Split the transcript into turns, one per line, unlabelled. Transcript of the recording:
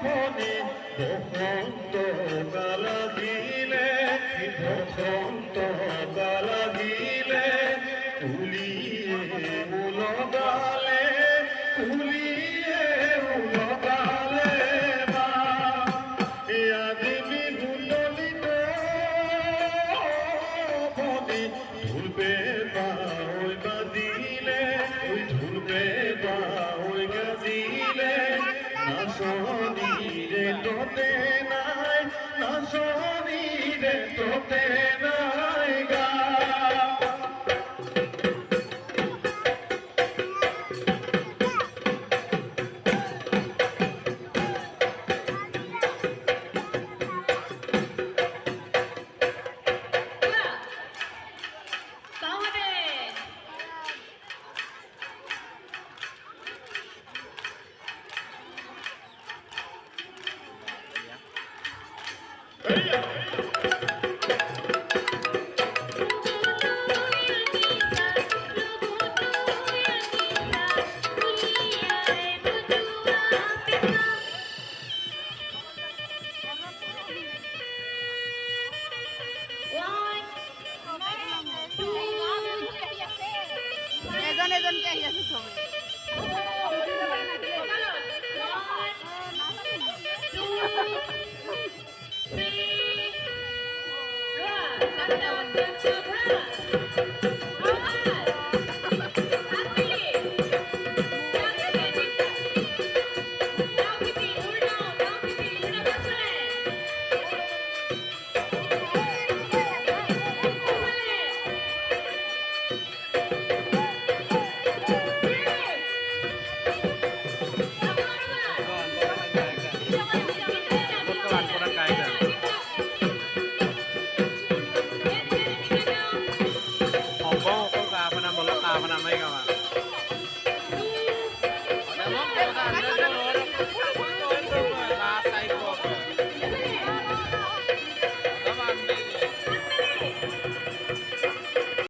মনে বসন্ত কালা দিলে বসন্ত কালা দিলে কুলিয়ে উলগালে কুলিয়ে উলগালে মা আজি বিহু ললিত মনে ধুলবে বাউল বাজিলে ধুলবে বাউল গাজিলে নাচনীরে তোতে নাই নাচনীরে তোতে নাই গা
এজনকে আহি আছে চবে
One, two, three, run.